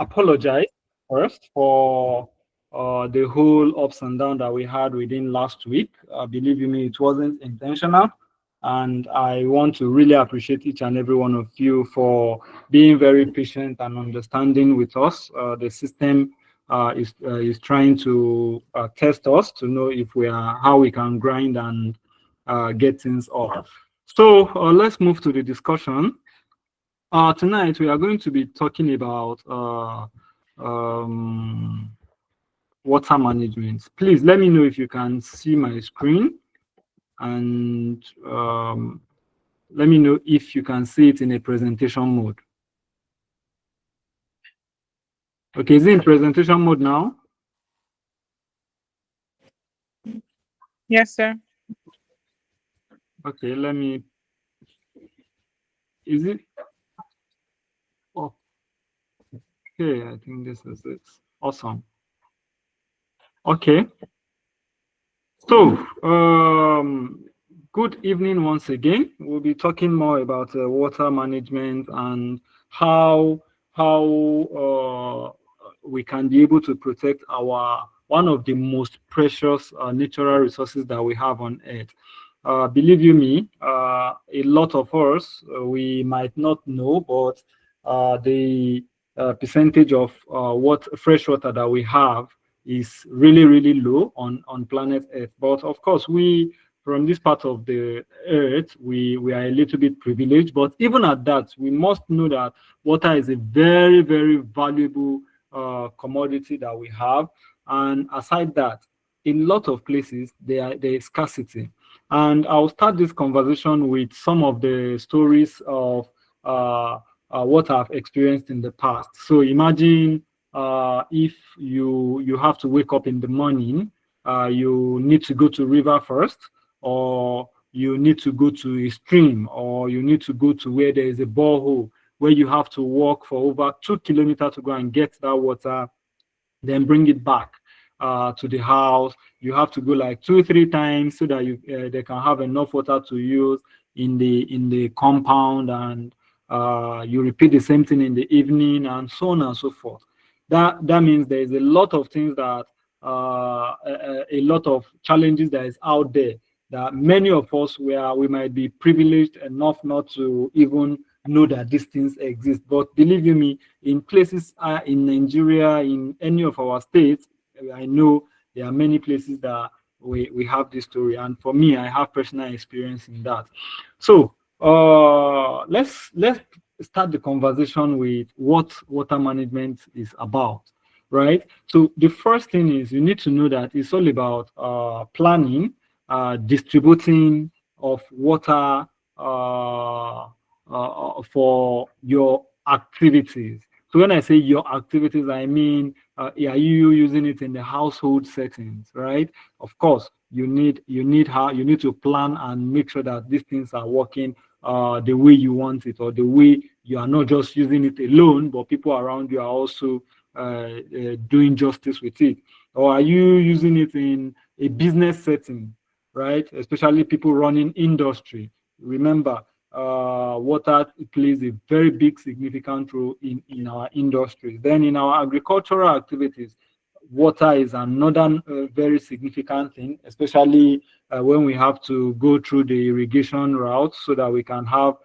apologize first for the whole ups and downs that we had within last week. Believe you me, it wasn't intentional. And I want to really appreciate each and every one of you for being very patient and understanding with us. The system is trying to test us to know if we are how we can grind and get things off. So let's move to the discussion. Tonight we are going to be talking about um, water management. Please let me know if you can see my screen, and let me know if you can see it in a presentation mode. Okay, is it in presentation mode now? Yes, sir. Okay, let me. Is it? Okay, I think this is it. Awesome. Okay. So, good evening once again. We'll be talking more about water management and how we can be able to protect our one of the most precious natural resources that we have on Earth. Believe you me, a lot of us we might not know, but the percentage of what fresh water that we have is really really low on planet Earth. But of course, we from this part of the Earth, we are a little bit privileged. But even at that, we must know that water is a very very valuable commodity that we have. And aside that, in a lot of places there is scarcity. And I'll start this conversation with some of the stories of what I've experienced in the past. So imagine if you have to wake up in the morning, you need to go to river first, or you need to go to a stream, or you need to go to where there is a borehole, where you have to walk for over 2 kilometers to go and get that water, then bring it back to the house. You have to go like 2 3 times so that you they can have enough water to use in the compound, and you repeat the same thing in the evening, and so on and so forth. That means there is a lot of things that a lot of challenges that is out there that many of us where we might be privileged enough not to even know that these things exist. But believe you me, in places in Nigeria, in any of our states, I know there are many places that we have this story. And for me, I have personal experience in that. So let's start the conversation with what water management is about, right? So the first thing is you need to know that it's all about planning, distributing of water for your activities. So when I say your activities, I mean, are you using it in the household settings, right? Of course, you need to plan and make sure that these things are working the way you want it, or the way you are not just using it alone, but people around you are also doing justice with it. Or are you using it in a business setting, right? Especially people running industry. Remember, water plays a very big significant role in our industries. Then in our agricultural activities, water is another very significant thing, especially when we have to go through the irrigation route so that we can have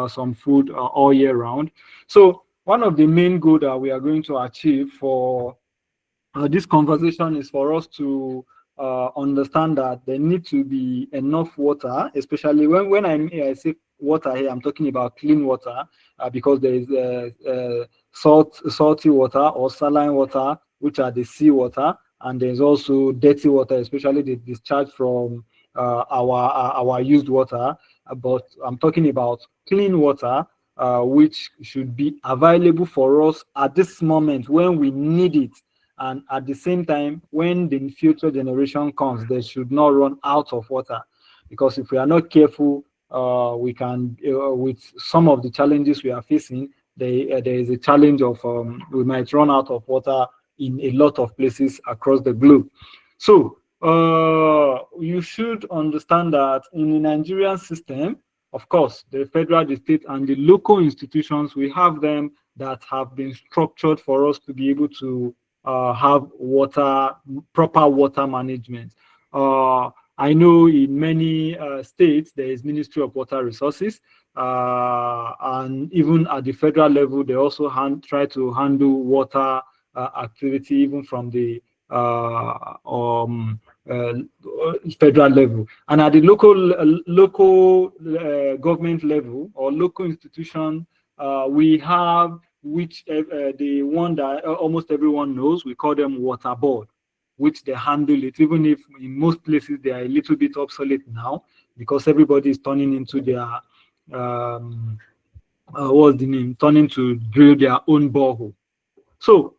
some food all year round. So one of the main goals that we are going to achieve for this conversation is for us to understand that there need to be enough water, especially when I say water here, I'm talking about clean water, because there is salty water or saline water, which are the sea water, and there's also dirty water, especially the discharge from our used water. But I'm talking about clean water, which should be available for us at this moment when we need it, and at the same time when the future generation comes, they should not run out of water. Because if we are not careful, we can with some of the challenges we are facing, there is a challenge of we might run out of water in a lot of places across the globe. So you should understand that in the Nigerian system, of course, the federal, the state, and the local institutions, we have them that have been structured for us to be able to have proper water management. I know in many states there is Ministry of Water Resources, and even at the federal level, they also try to handle water activity even from the federal level, and at the local government level or local institution, we have the one that almost everyone knows. We call them water board, which they handle it, even if in most places they are a little bit obsolete now because everybody is turning into their what's the name? Turning to drill their own borehole. So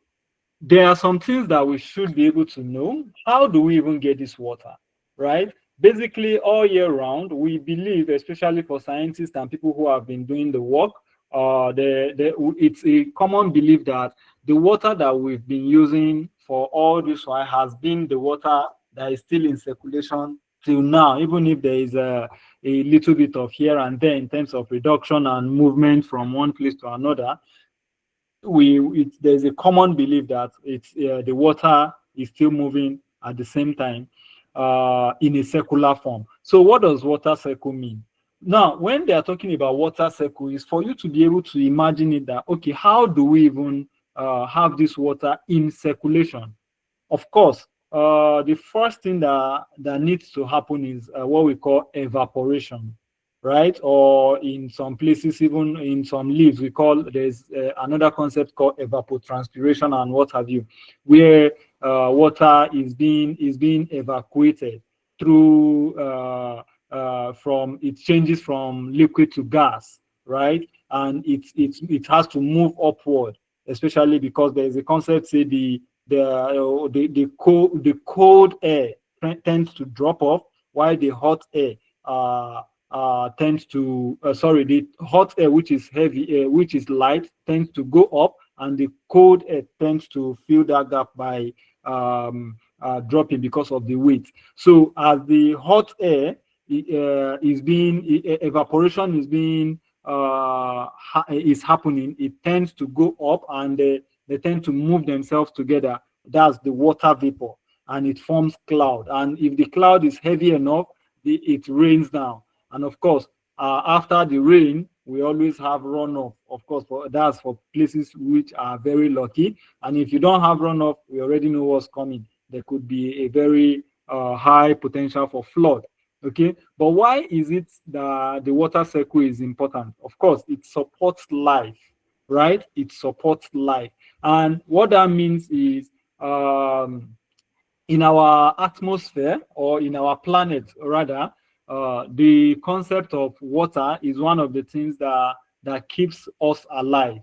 there are some things that we should be able to know. How do we even get this water, right? Basically, all year round, we believe, especially for scientists and people who have been doing the work, it's a common belief that the water that we've been using for all this while has been the water that is still in circulation till now, even if there is a little bit of here and there in terms of reduction and movement from one place to another. There's a common belief that it's the water is still moving at the same time in a circular form. So what does water cycle mean? Now, when they are talking about water cycle, is for you to be able to imagine it that, okay, how do we even have this water in circulation? Of course, the first thing that needs to happen is what we call evaporation, right? Or in some places, even in some leaves, there's another concept called evapotranspiration and what have you, where water is being evacuated through it changes from liquid to gas, right? And it has to move upward, especially because there is a concept, say the cold air tends to drop off while the hot air the hot air, which is heavy air, which is light, tends to go up, and the cold air tends to fill that gap by dropping because of the weight. So as the hot air evaporation is happening, it tends to go up, and they tend to move themselves together. That's the water vapor, and it forms cloud. And if the cloud is heavy enough, it rains down. And of course, after the rain, we always have runoff. Of course, that's for places which are very lucky. And if you don't have runoff, we already know what's coming. There could be a very high potential for flood. Okay, but why is it that the water cycle is important? Of course, it supports life, right? It supports life. And what that means is in our atmosphere, or in our planet rather, the concept of water is one of the things that keeps us alive.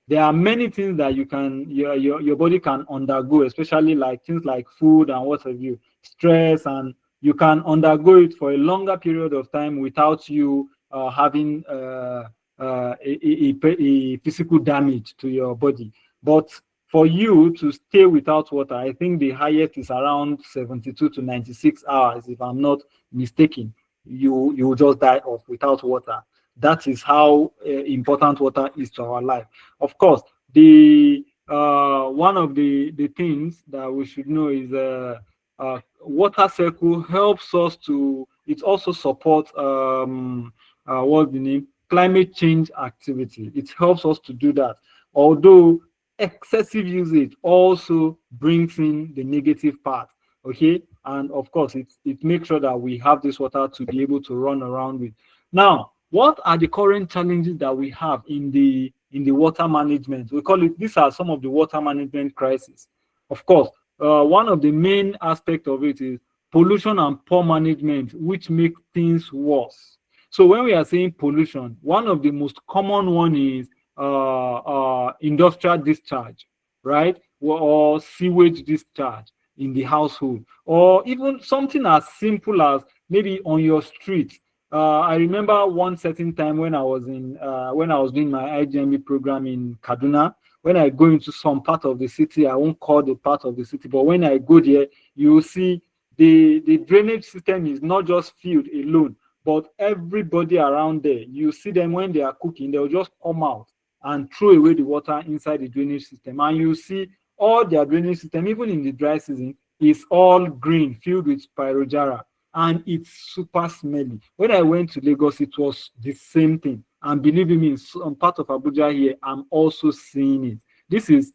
There are many things that your body can undergo, especially like things like food and what have you, stress, and you can undergo it for a longer period of time without you having a physical damage to your body. But for you to stay without water, I think the highest is around 72 to 96 hours, if I'm not mistaken. You will just die off without water. That is how important water is to our life. Of course, the one of the things that we should know is water cycle helps us to. It also supports what's the name? Climate change activity. It helps us to do that. Although excessive usage also brings in the negative part. Okay, and of course, it makes sure that we have this water to be able to run around with. Now, what are the current challenges that we have in the water management? We call it, these are some of the water management crises. Of course, one of the main aspects of it is pollution and poor management, which make things worse. So when we are saying pollution, one of the most common one is industrial discharge, right? Or sewage discharge in the household, or even something as simple as maybe on your street. I remember one certain time when I was doing my IGMB program in Kaduna. When I go into some part of the city, I won't call the part of the city, but when I go there, you will see the drainage system is not just filled alone, but everybody around there. You see them when they are cooking, they'll just come out and throw away the water inside the drainage system. And you see all their drainage system, even in the dry season, is all green, filled with pyrogera, and it's super smelly. When I went to Lagos, it was the same thing. And believe me, in some part of Abuja here, I'm also seeing it. This is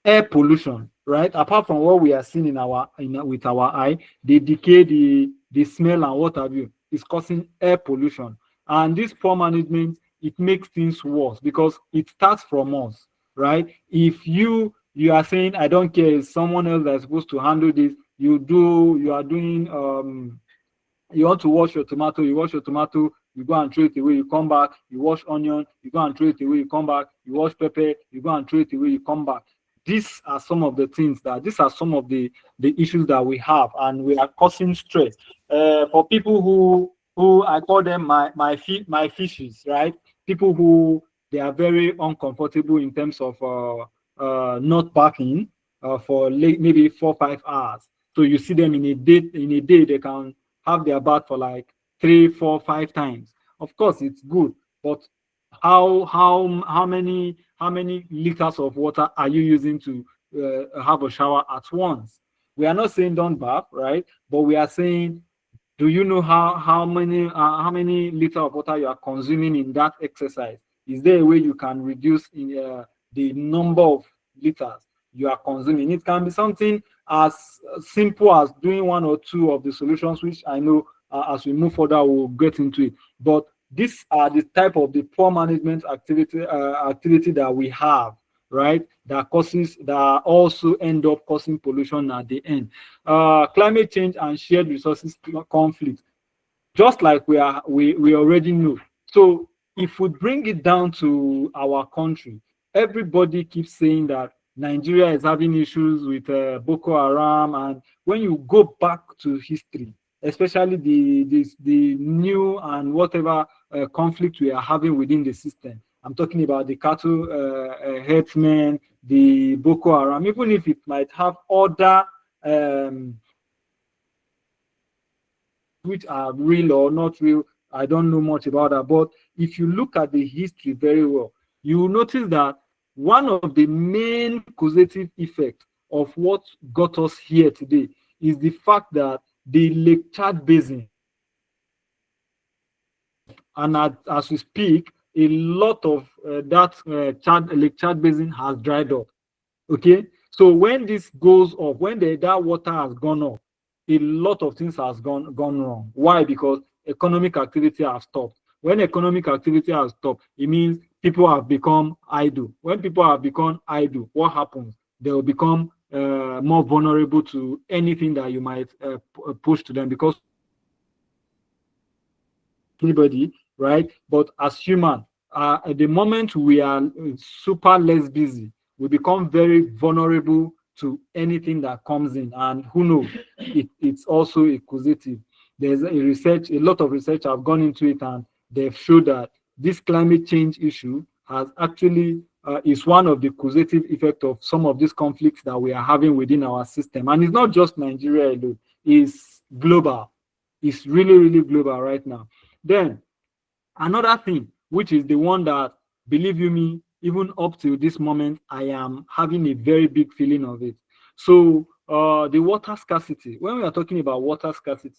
air pollution, right? Apart from what we are seeing with our eye, the decay, the smell, and what have you, is causing air pollution. And this poor management, it makes things worse because it starts from us, right? If you are saying, I don't care, it's someone else that's supposed to handle this, you are doing you want to wash your tomato, you wash your tomato, you go and throw it away, you come back, you wash onion, you go and throw it away, you come back, you wash pepper, you go and throw it away, you come back. These are some of the issues that we have, and we are causing stress for people who I call them my fishes, right? People who they are very uncomfortable in terms of not bathing for maybe 4-5 hours. So you see them in a day they can have their bath for like 3, 4, 5 times. Of course, it's good, but how many liters of water are you using to have a shower at once? We are not saying don't bath, right? But we are saying, do you know how many liters of water you are consuming in that exercise? Is there a way you can reduce the number of liters you are consuming? It can be something as simple as doing 1 or 2 of the solutions, which I know as we move further we'll get into it. But these are the type of the poor management activity that we have, right? That also end up causing pollution at the end. Climate change and shared resources conflict, just like we already know. So if we bring it down to our country, everybody keeps saying that Nigeria is having issues with Boko Haram, and when you go back to history, especially the new and whatever conflict we are having within the system, I'm talking about the cattle herdsmen, the Boko Haram, even if it might have other which are real or not real, I don't know much about that. But if you look at the history very well, you will notice that one of the main causative effects of what got us here today is the fact that the Lake Chad Basin, and as we speak, a lot of that Lake Chad Basin has dried up. Okay, so when this goes up, when that water has gone up, a lot of things has gone wrong. Why? Because economic activity has stopped. When economic activity has stopped, it means people have become idle. When people have become idle, what happens? They will become more vulnerable to anything that you might push to them, because anybody, right? But as human, at the moment we are super less busy, we become very vulnerable to anything that comes in, and who knows, it's also a causative. There's a lot of research have gone into it, and they've showed that this climate change issue has actually is one of the causative effects of some of these conflicts that we are having within our system. And it's not just Nigeria alone, it's global. It's really global right now. Then another thing, which is the one that, believe you me, even up to this moment, I am having a very big feeling of it. So the water scarcity. When we are talking about water scarcity,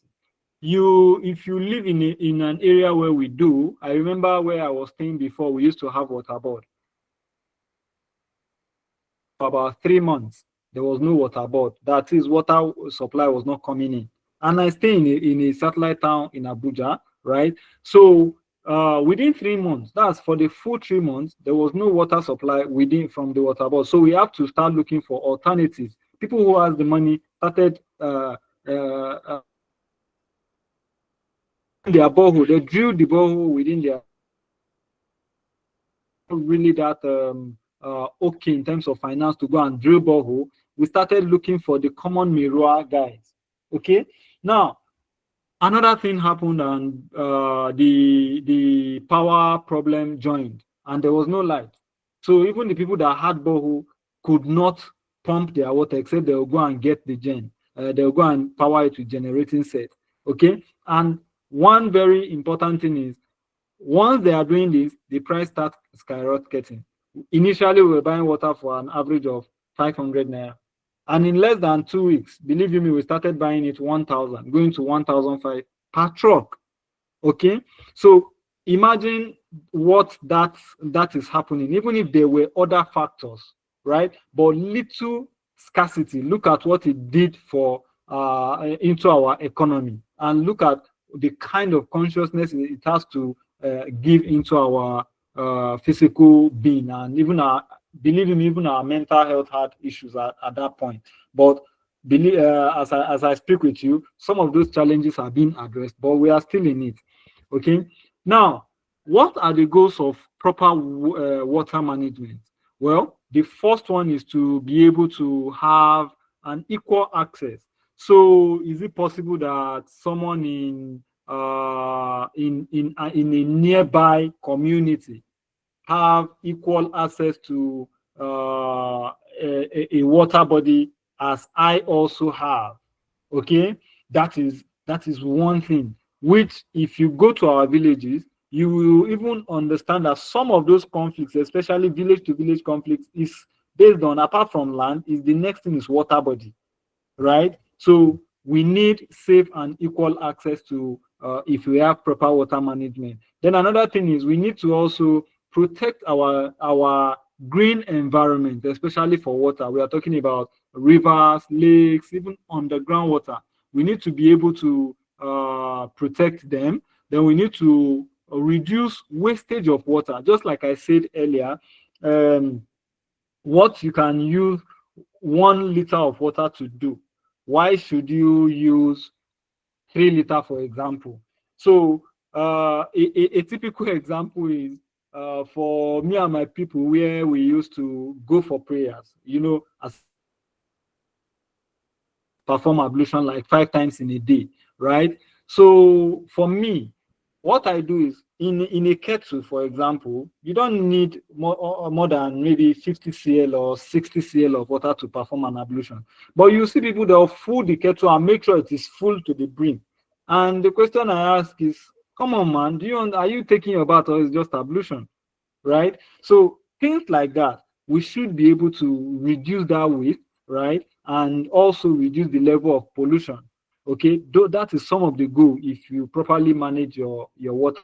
if you live in an area where we do, I remember where I was staying before, we used to have water board. For about 3 months, there was no water board. That is, water supply was not coming in. And I stay in a satellite town in Abuja, right? So within 3 months, that's for the full 3 months, there was no water supply from the water board. So we have to start looking for alternatives. People who has the money started their borehole. They drilled the borehole within their, really that okay in terms of finance to go and drill borehole. We started looking for the common Mirua guys. Okay, now another thing happened, and the power problem joined, and there was no light. So even the people that had borehole could not pump their water, except they'll go and get the gen. They'll go and power it with generating set. Okay, and one very important thing is Once they are doing this, the price starts skyrocketing. Initially, we were buying water for an average of 500 naira. And in less than 2 weeks, believe you me, we started buying it 1,000, going to 1,005 per truck. Okay, so imagine what that is happening, even if there were other factors, right? But little scarcity, look at what it did for into our economy, and look at the kind of consciousness it has to give into our physical being, and even our, believe me, even our mental health had issues at that point. But believe, as I speak with you, some of those challenges are being addressed, but we are still in it. Okay, now what are the goals of proper water management? Well, the first one is to be able to have an equal access. So is it possible that someone in a nearby community have equal access to a water body as I also have? Okay, that is one thing, which if you go to our villages, you will even understand that some of those conflicts, especially village to village conflicts, is based on, apart from land, is the next thing is water body, right? So we need safe and equal access to if we have proper water management. Then another thing is we need to also protect our green environment, especially for water. We are talking about rivers, lakes, even underground water. We need to be able to protect them. Then we need to reduce wastage of water. Just like I said earlier, what you can use 1 liter of water to do, why should you use 3 liter, for example? So a typical example is for me and my people, where we used to go for prayers, as perform ablution like 5 times in a day, right? So for me, what I do is in a kettle, for example, you don't need more than maybe 50 cl or 60 cl of water to perform an ablution. But you see people that will fill the kettle and make sure it is full to the brim. And the question I ask is, come on, man, are you taking your bath or is just ablution, right? So things like that, we should be able to reduce that waste, right? And also reduce the level of pollution. Okay, though that is some of the goal if you properly manage your water.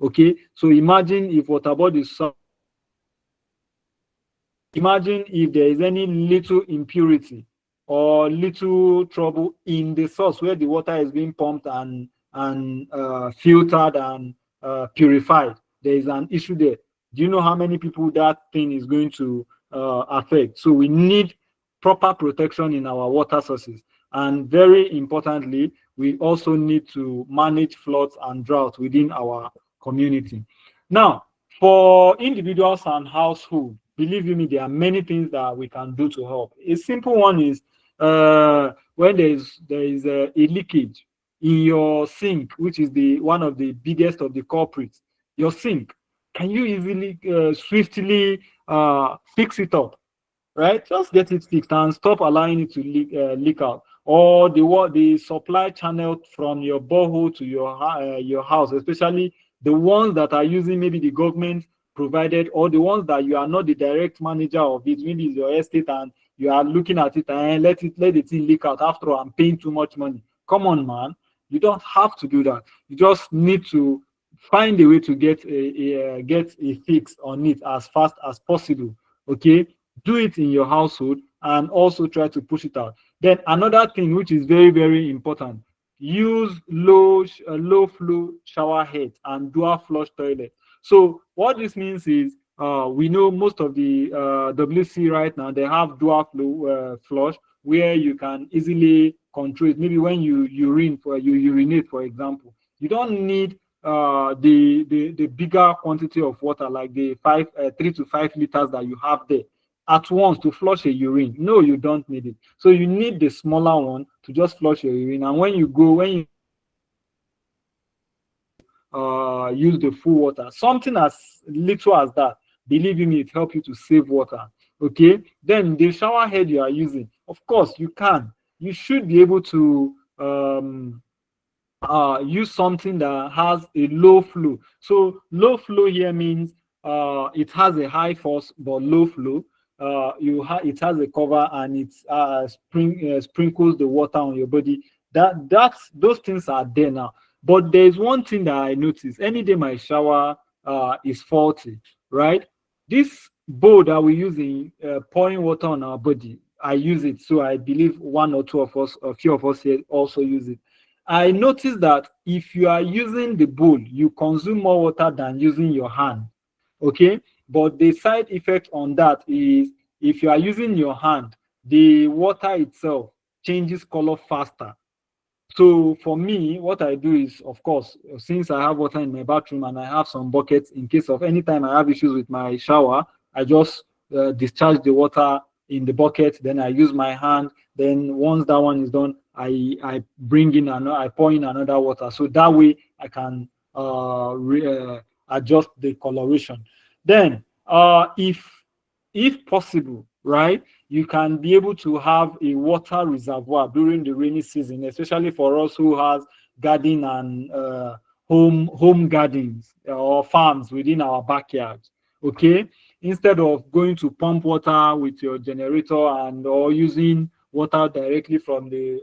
Okay, so imagine if water board is imagine if there is any little impurity or little trouble in the source where the water is being pumped and filtered and purified. There is an issue there. Do you know how many people that thing is going to affect? So we need proper protection in our water sources. And very importantly, we also need to manage floods and drought within our community. Now, for individuals and households, believe you me, there are many things that we can do to help. A simple one is when there is a leakage in your sink, which is one of the biggest of the culprits. Your sink, can you easily swiftly fix it up, right? Just get it fixed and stop allowing it to leak out. Or the supply channel from your borehole to your house, especially the ones that are using maybe the government provided, or the ones that you are not the direct manager of it, maybe it's your estate and you are looking at it and let the thing leak out. After all, I'm paying too much money. Come on, man. You don't have to do that. You just need to find a way to get a fix on it as fast as possible. Okay, do it in your household and also try to push it out. Then another thing which is very, very important, use low flow shower heads and dual flush toilet. So what this means is we know most of the WC right now, they have dual flow flush where you can easily control it. Maybe when you urinate, for example, you don't need the bigger quantity of water like the 3 to 5 liters that you have there at once to flush a urine. No, you don't need it. So you need the smaller one to just flush your urine. And when you use the full water, something as little as that, believe me, it helps you to save water. Okay, then the shower head you are using, of course you can you should be able to use something that has a low flow. So low flow here means it has a high force but low flow. It has a cover and it sprinkles the water on your body. That's those things are there now. But there's one thing that I noticed. Any day my shower is faulty, right? This bowl that we use in pouring water on our body, I use it. So I believe one or two of us, a few of us here also use it. I noticed that if you are using the bowl, you consume more water than using your hand. Okay, but the side effect on that is if you are using your hand, the water itself changes color faster. So for me, what I do is, of course, since I have water in my bathroom and I have some buckets, in case of any time I have issues with my shower, I just discharge the water in the bucket. Then I use my hand. Then once that one is done, I bring in another, I pour in another water. So that way I can adjust the coloration. Then if possible, right, you can be able to have a water reservoir during the rainy season, especially for us who has garden and home gardens or farms within our backyard. Okay, instead of going to pump water with your generator and or using water directly from the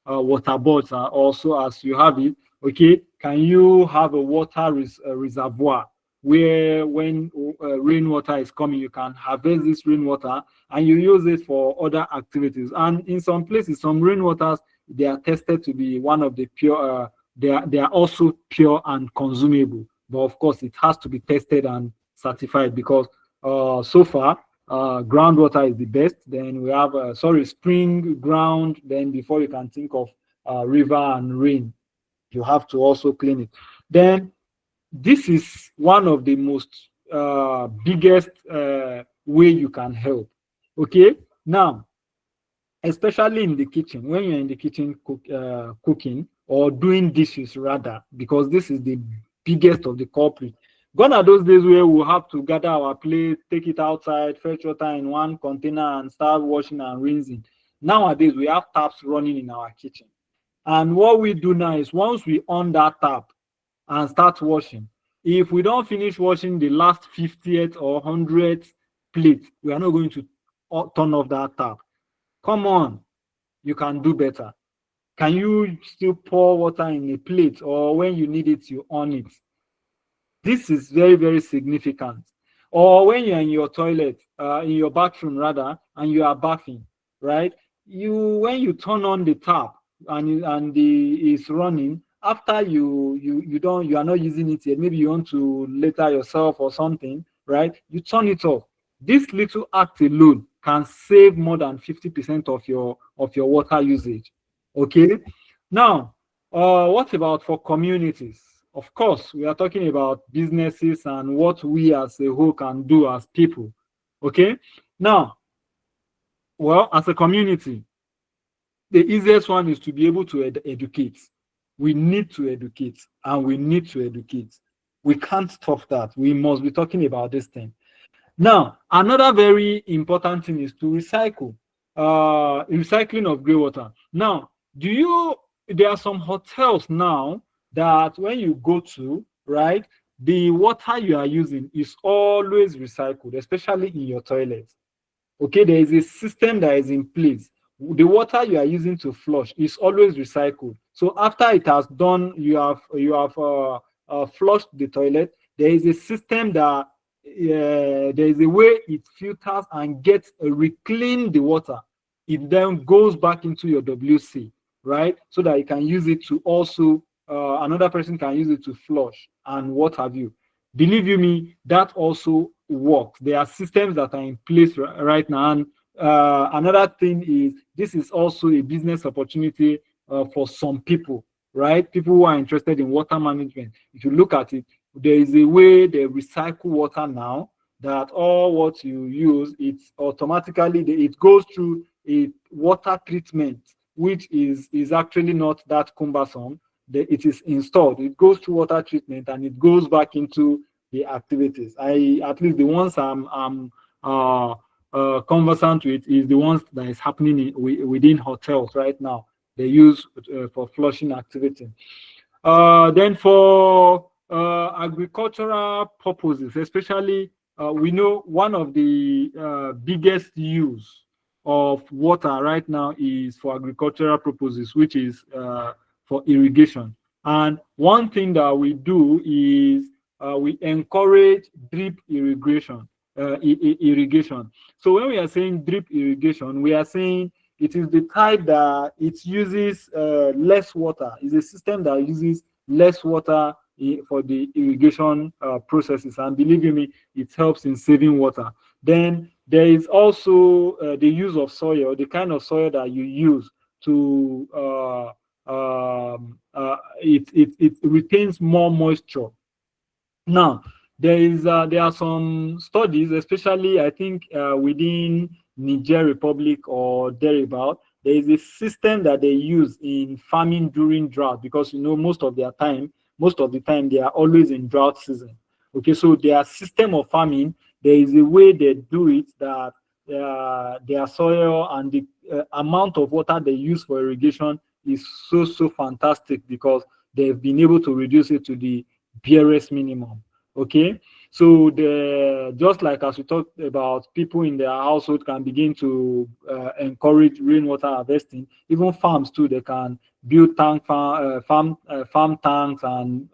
water boards also as you have it. Okay, can you have a water reservoir where when rainwater is coming, you can harvest this rainwater and you use it for other activities. And in some places, some rainwaters, they are tested to be one of the pure, they are also pure and consumable. But of course, it has to be tested and certified because so far, groundwater is the best. Then we have, spring, ground. Then before you can think of river and rain, you have to also clean it. Then this is one of the most biggest way you can help. Okay, now especially in the kitchen, when you're in the kitchen cooking or doing dishes rather, because this is the biggest of the culprit. Gone are those days where we'll have to gather our plate, take it outside, fetch water in one container and start washing and rinsing. Nowadays we have taps running in our kitchen, and what we do now is once we on that tap and start washing, if we don't finish washing the last 50th or 100th plate, we are not going to turn off that tap. Come on, you can do better. Can you still pour water in a plate, or when you need it, you on it? This is very, very significant. Or when you're in your toilet, in your bathroom rather, and you are bathing, right? When you turn on the tap and it's running, after you are not using it yet, maybe you want to later yourself or something, right? You turn it off. This little act alone can save more than 50% of your water usage. Okay. Now, what about for communities? Of course, we are talking about businesses and what we as a whole can do as people. Okay. Now, well, as a community, the easiest one is to be able to educate. We need to educate and we need to educate. We can't stop that. We must be talking about this thing. Now, another very important thing is to recycle. Recycling of grey water. Now, there are some hotels now that when you go to, right, the water you are using is always recycled, especially in your toilet. Okay, there is a system that is in place. The water you are using to flush is always recycled. So after it has done, you have flushed the toilet. There is a system that there is a way it filters and gets reclaim the water. It then goes back into your WC, right? So that you can use it to also another person can use it to flush and what have you. Believe you me, that also works. There are systems that are in place right now. And another thing is this is also a business opportunity for some people, right? People who are interested in water management. If you look at it, there is a way they recycle water now that all what you use, it's automatically, it goes through a water treatment, which is actually not that cumbersome. It is installed, it goes through water treatment and it goes back into the activities. At least the ones I'm conversant with is the ones that is happening within hotels right now. They use for flushing activity. Then for agricultural purposes, especially, we know one of the biggest use of water right now is for agricultural purposes, which is for irrigation. And one thing that we do is we encourage drip irrigation. Irrigation. So when we are saying drip irrigation, we are saying it is the type that it uses less water. It's a system that uses less water for the irrigation processes. And believe you me, it helps in saving water. Then there is also the use of soil, the kind of soil that you use to it retains more moisture. Now, there are some studies, especially I think within Niger Republic or thereabout. There is a system that they use in farming during drought, because most of the time they are always in drought season. Okay, so their system of farming, there is a way they do it that their soil and the amount of water they use for irrigation is so fantastic, because they've been able to reduce it to the barest minimum. Okay, so just like as we talked about, people in their household can begin to encourage rainwater harvesting. Even farms too, they can build farm tanks and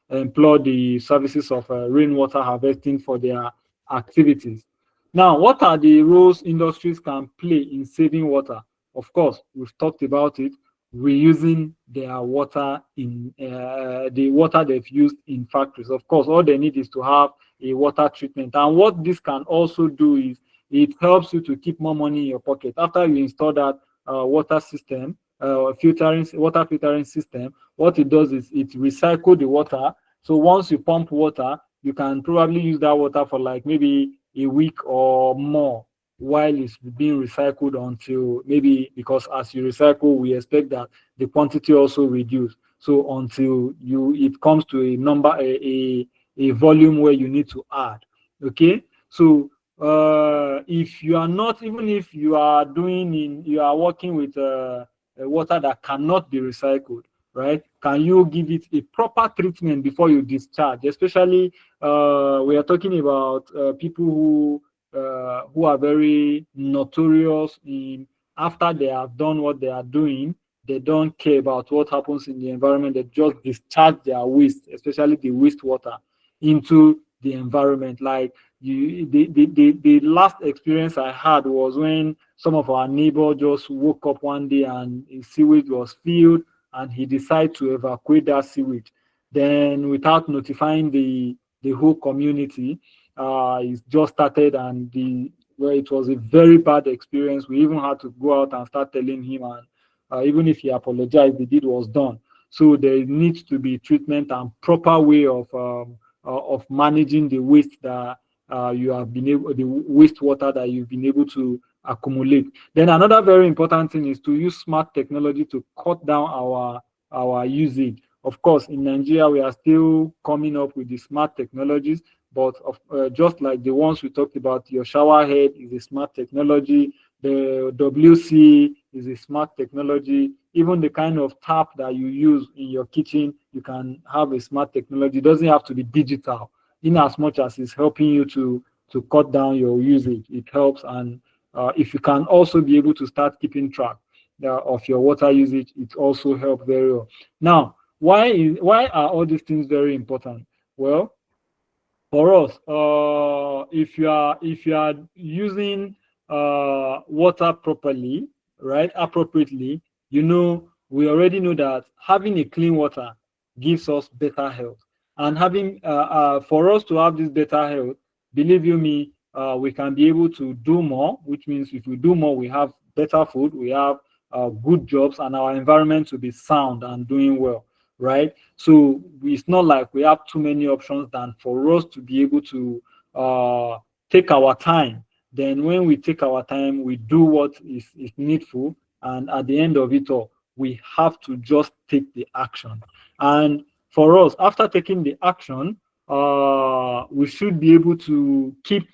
employ the services of rainwater harvesting for their activities. Now, what are the roles industries can play in saving water? Of course, we've talked about it. Reusing their water in the water they've used in factories. Of course, all they need is to have a water treatment. And what this can also do is it helps you to keep more money in your pocket. After you install that water system, water filtering system, what it does is it recycles the water. So once you pump water, you can probably use that water for like maybe a week or more, while it's being recycled until maybe, because as you recycle, we expect that the quantity also reduce. So until it comes to a number, a volume where you need to add. Okay, so if you are not, even if you are working with water that cannot be recycled, right? Can you give it a proper treatment before you discharge? Especially we are talking about people who are very notorious in, after they have done what they are doing, they don't care about what happens in the environment. They just discharge their waste, especially the wastewater, into the environment. Like the last experience I had was when some of our neighbors just woke up one day and his sewage was filled, and he decided to evacuate that sewage. Then, without notifying the whole community, it just started, and it was a very bad experience. We even had to go out and start telling him, and even if he apologized, the deed was done. So there needs to be treatment and proper way of managing the waste that you have been able, the wastewater that you've been able to accumulate. Then another very important thing is to use smart technology to cut down our usage. Of course, in Nigeria, we are still coming up with the smart technologies, but just like the ones we talked about, your shower head is a smart technology, the WC is a smart technology, even the kind of tap that you use in your kitchen, you can have a smart technology. It doesn't have to be digital, in as much as it's helping you to cut down your usage. It helps, and if you can also be able to start keeping track of your water usage, it also helps very well. Now, why are all these things very important? Well, for us, if you are using water properly, right, appropriately, we already know that having a clean water gives us better health. And having for us to have this better health, believe you me, we can be able to do more, which means if we do more, we have better food, we have good jobs, and our environment will be sound and doing well, right? So it's not like we have too many options than for us to be able to take our time. Then when we take our time, we do what is needful, and at the end of it all, we have to just take the action. And for us, after taking the action, we should be able to keep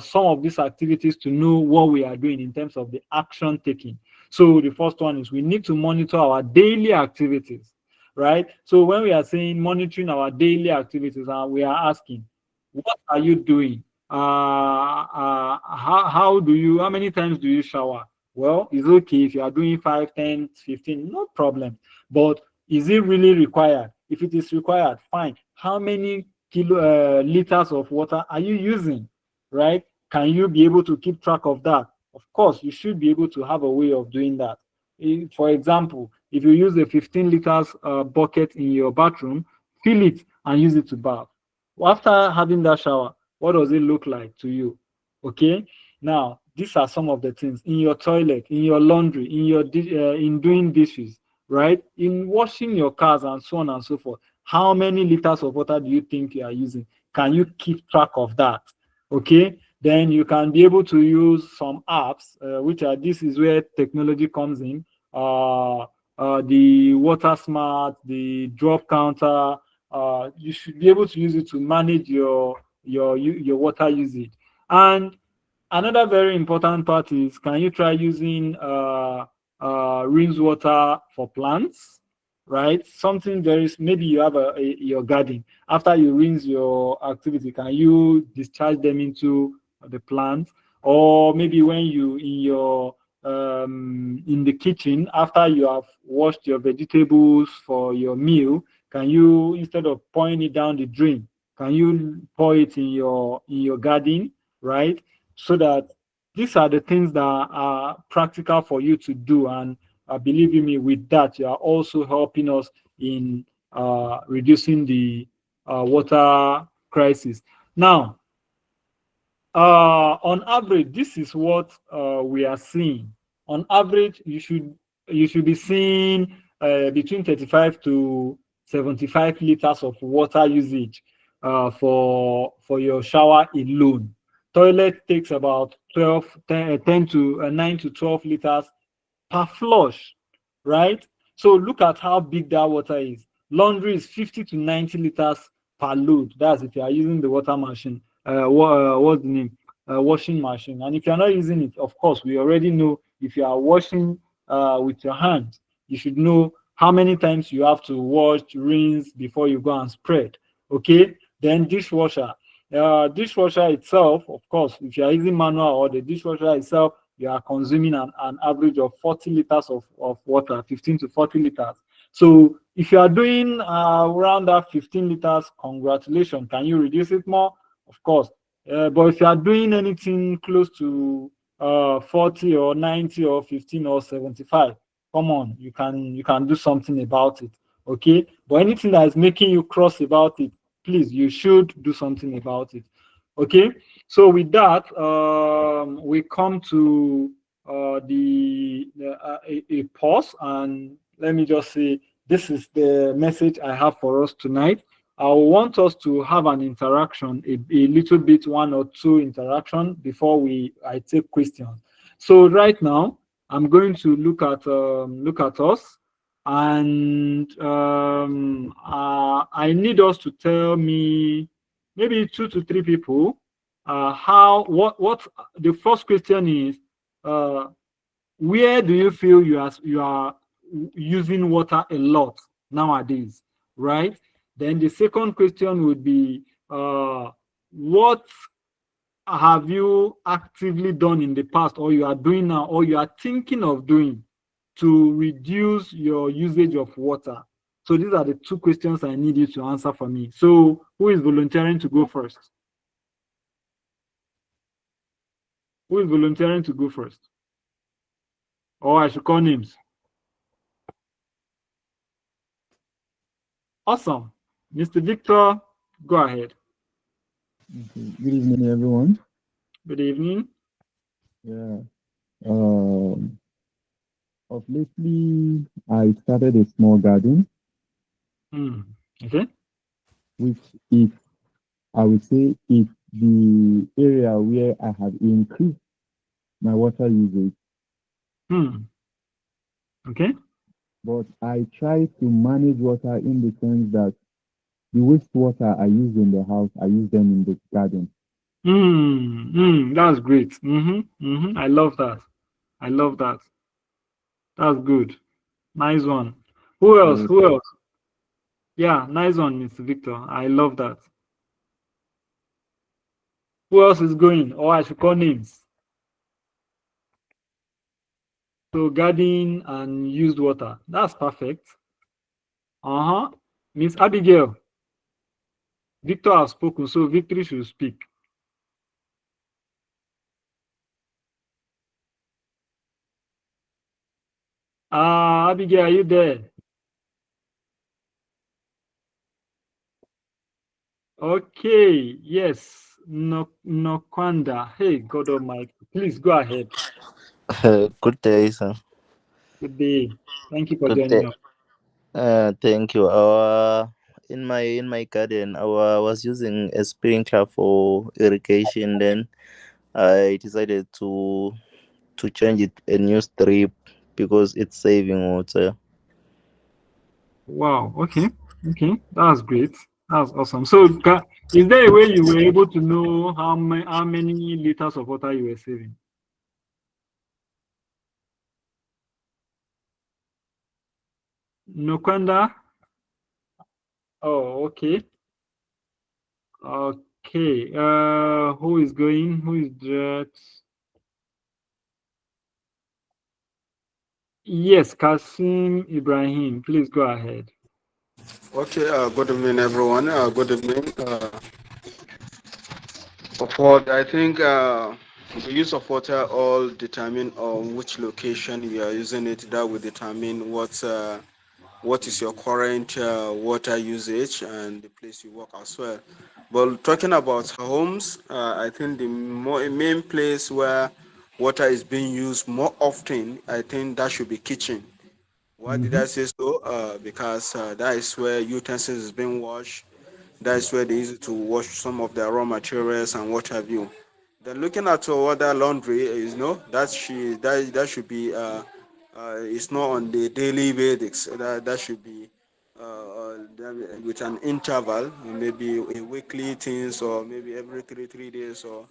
some of these activities to know what we are doing in terms of the action taking. So the first one is we need to monitor our daily activities, right? So when we are saying monitoring our daily activities, we are asking, what are you doing? How many times do you shower? Well, it's okay if you are doing 5, 10, 15, no problem. But is it really required? If it is required, fine. How many liters of water are you using? Right? Can you be able to keep track of that? Of course, you should be able to have a way of doing that. For example, if you use a 15 liters bucket in your bathroom, fill it and use it to bath. After having that shower, what does it look like to you? Okay. Now, these are some of the things in your toilet, in your laundry, in doing dishes, right? In washing your cars and so on and so forth. How many liters of water do you think you are using? Can you keep track of that? Okay. Then you can be able to use some apps, this is where technology comes in. The water smart, the drop counter. You should be able to use it to manage your water usage. And another very important part is, can you try using rinse water for plants, right? Something very, maybe you have your garden. After you rinse your activity, can you discharge them into the plant? Or maybe when you in the kitchen, after you have washed your vegetables for your meal, can you, instead of pouring it down the drain, can you pour it in your garden, right? So that these are the things that are practical for you to do. And believe you me, with that, you are also helping us in reducing the water crisis. Now, on average, this is what we are seeing. On average, you should be seeing between 35 to 75 liters of water usage for your shower alone. Toilet takes about 10 to 9 to 12 liters per flush, right? So look at how big that water is. Laundry is 50 to 90 liters per load. That's if you are using the water machine. What's the name? Washing machine. And if you're not using it, of course, we already know if you are washing with your hands, you should know how many times you have to wash, rinse before you go and spread. Okay. Then dishwasher. Dishwasher itself, of course, if you are using manual or the dishwasher itself, you are consuming an average of 40 liters of water, 15 to 40 liters. So if you are doing around that 15 liters, congratulations. Can you reduce it more? Of course. But if you are doing anything close to 40 or 90 or 15 or 75, come on, you can do something about it. Okay. But anything that is making you cross about it, please, you should do something about it. Okay. So with that, we come to a pause, and let me just say, this is the message I have for us tonight. I want us to have an interaction, a little bit, one or two interaction before I take questions. So right now, I'm going to look at us, and I need us to tell me, maybe 2 to 3 people, what the first question is, where do you feel you are using water a lot nowadays, right? Then the second question would be, what have you actively done in the past, or you are doing now, or you are thinking of doing to reduce your usage of water? So these are the two questions I need you to answer for me. So who is volunteering to go first? Who is volunteering to go first? Or I should call names. Awesome. Mr. Victor, go ahead. Okay. Good evening, everyone. Good evening. Yeah. Um, of lately, I started a small garden, Okay. which, if I would say, if the area where I have increased my water usage, Okay. but I try to manage water in the sense that the wastewater I use in the house, I use them in the garden. That's great. I love that. I love that. That's good. Nice one. Who else? Yes. Who else? Yeah, nice one, Mr. Victor. I love that. Who else is going? Or I should call names. So garden and used water. That's perfect. Uh-huh. Miss Abigail. Victor has spoken, so Victory should speak. Abigail, are you there? Okay, yes. No, Nokwanda. Hey, God Almighty. Please go ahead. Good day, sir. Good day. Thank you for Good joining day. us. Thank you. In my garden, I was using a sprinkler for irrigation. Then I decided to change it a new strip because it's saving water. Wow. Okay. Okay. That's great. That's awesome. So, is there a way you were able to know how many liters of water you were saving? Nokwanda? Oh, okay. Okay. Who is going? Who is that? Yes, Kasim Ibrahim. Please go ahead. Okay, good evening, everyone. Good evening. For I think the use of water all determine on which location you are using it. That will determine what is your current water usage and the place you work as well. But talking about homes, I think the main place where water is being used more often, I think that should be kitchen. Why did Mm-hmm. I say so? Because that is where utensils is being washed. That is where they use it to wash some of their raw materials and what have you. Then looking at other laundry, that should be it's not on the daily basis. That should be with an interval, maybe a weekly things or maybe every three days or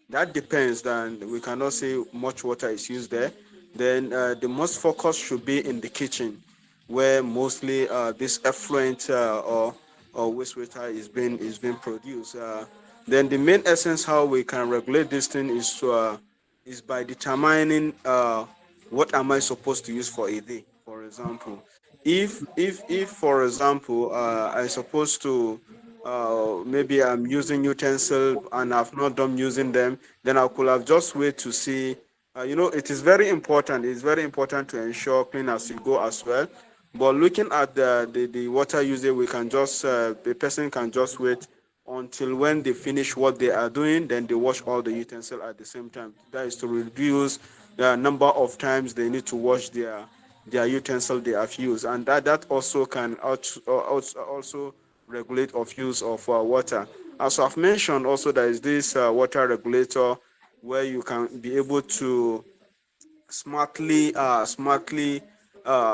that depends. Then we cannot say much water is used there. Then the most focus should be in the kitchen, where mostly this effluent or wastewater is being produced. Then the main essence how we can regulate this thing is by determining what am I supposed to use for a day. For example, if for example I supposed to maybe I'm using utensil and I've not done using them, then I could have just wait to see. It is very important. It's very important to ensure clean as you go as well. But looking at the water usage, we can just the person can just wait until when they finish what they are doing, then they wash all the utensils at the same time. That is to reduce the number of times they need to wash their utensil they have used, and that also can also regulate of use of water. As I've mentioned, also there is this water regulator where you can be able to smartly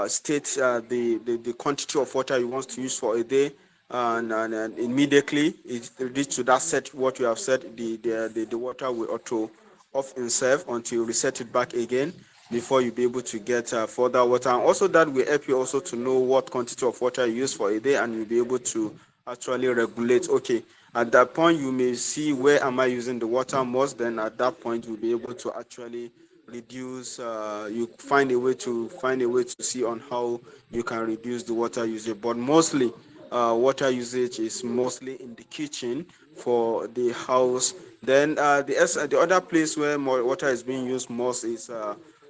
state the quantity of water you want to use for a day, and immediately it reaches to that set what you have said, the water will auto off itself until you reset it back again before you be able to get further water. And also that will help you also to know what quantity of water you use for a day, and you'll be able to actually regulate. Okay, at that point you may see where am I using the water most. Then at that point you'll be able to actually reduce you find a way to see on how you can reduce the water usage. But mostly water usage is mostly in the kitchen for the house. Then the other place where more water is being used most is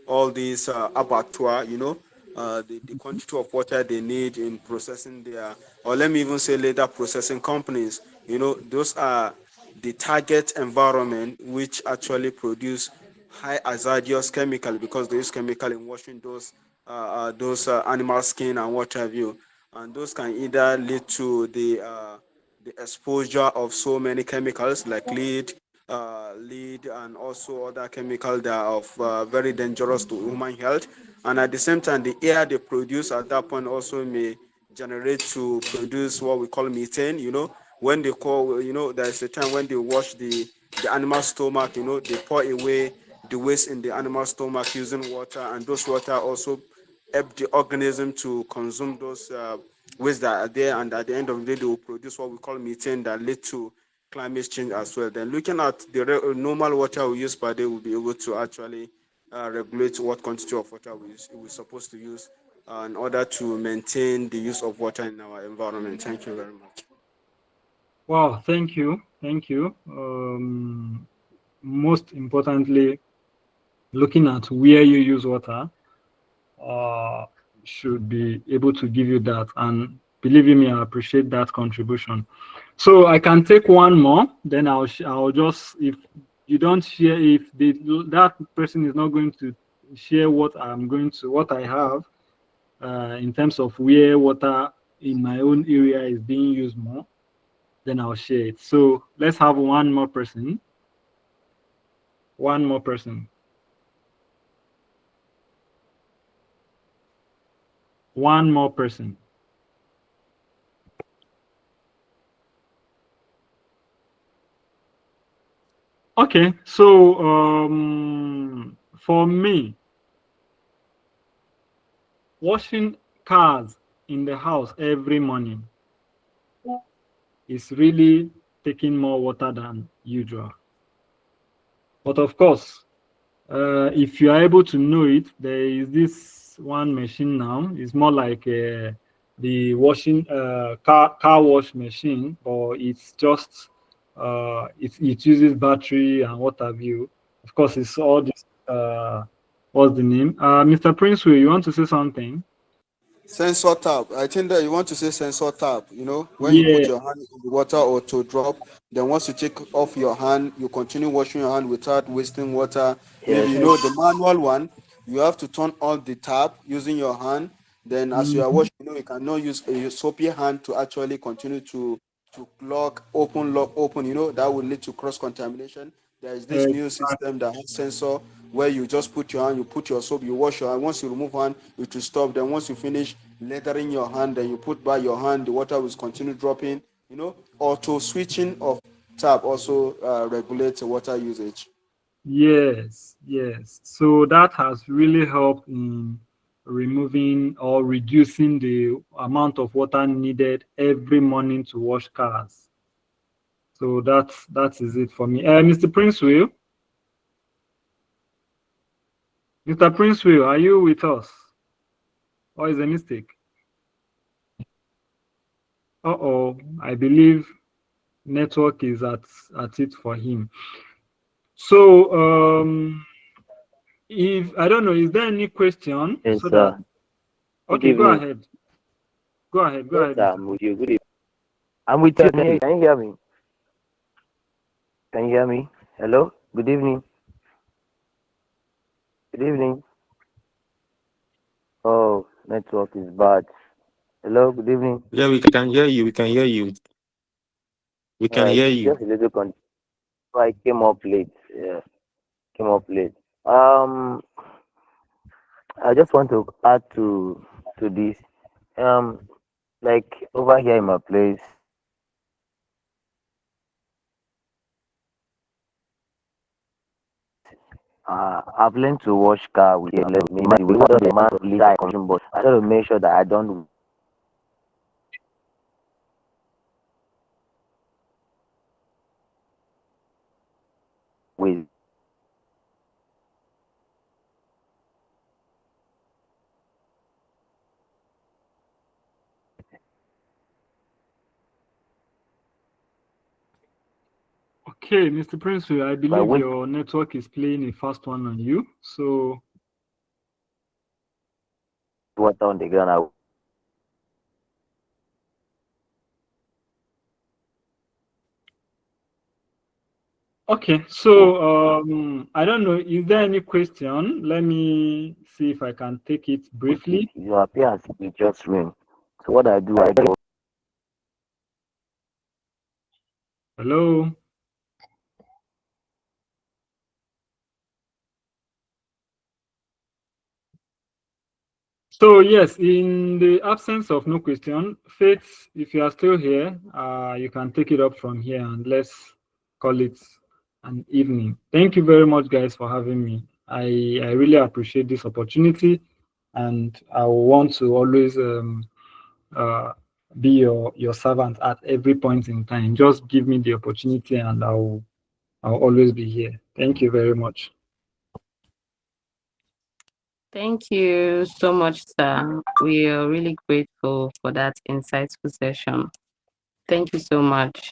all these abattoir, the quantity of water they need in processing their, or let me even say later processing companies. Those are the target environment which actually produce high hazardous chemical, because they use chemical in washing those animal skin and what have you, and those can either lead to the exposure of so many chemicals like lead and also other chemicals that are of very dangerous to human health. And at the same time, the air they produce at that point also may generate to produce what we call methane. When they call, there's a time when they wash the animal stomach. They pour away the waste in the animal stomach using water, and those water also help the organism to consume those waste that are there, and at the end of the day, they will produce what we call methane that lead to climate change as well. Then looking at the normal water we use per day, we'll be able to actually regulate what quantity of water we're supposed to use in order to maintain the use of water in our environment. Thank you very much. Wow, thank you. Most importantly, looking at where you use water should be able to give you that. And believe me, I appreciate that contribution. So I can take one more, then I'll just, if you don't share, if that person is not going to share what I have in terms of where water in my own area is being used more, then I'll share it. So let's have one more person. One more person. One more person. Okay, so for me, washing cars in the house every morning is really taking more water than usual. But of course, if you are able to know it, there is this one machine now. It's more like the washing car wash machine, or it's just it uses battery and what have you. Of course, it's all this. What's the name? Mr. Prince, you want to say something? Sensor tap. I think that you want to say sensor tap. When you put your hand in the water or to drop, then once you take off your hand, you continue washing your hand without wasting water. Maybe the manual one, you have to turn on the tap using your hand. Then as you are washing, you cannot use a soapy hand to actually continue to lock, open, that will lead to cross contamination. There is this new system that has sensor where you just put your hand, you put your soap, you wash your hand. Once you remove hand, it will stop. Then once you finish lathering your hand, then you put by your hand, the water will continue dropping. Auto switching of tap also regulates water usage. Yes. So that has really helped in removing or reducing the amount of water needed every morning to wash cars. So that is it for me. Mr. Princeville. Mr. Princeville, are you with us? Or is a mistake? I believe network is at it for him. So if I don't know, is there any question? Yes, so sir. that okay, go ahead. Go ahead. Sir, I'm with you. Good evening. I'm with you. Can you hear me? Can you hear me? Hello? Good evening. Good evening. Oh, network is bad. Hello, good evening. Yeah, we can hear you. We can hear you. We can hear you. Just a little I came up late. Yeah, came up late. I just want to add to this. Like over here in my place, I've learned to wash car with a left. Me, the water the man leader I consume, but I try to make sure that I don't waste. Okay, Mr. Prince, I believe your network is playing a fast one on you. So water on the ground. okay, so I don't know. Is there any question? Let me see if I can take it briefly. You appear as if it just rain. So what I do, I go. Hello. So yes, in the absence of no question, Faith, if you are still here, you can take it up from here and let's call it and evening. Thank you very much, guys, for having me. I really appreciate this opportunity, and I want to always be your servant at every point in time. Just give me the opportunity, and I'll always be here. Thank you very much. Thank you so much, sir. We are really grateful for that insightful session. Thank you so much.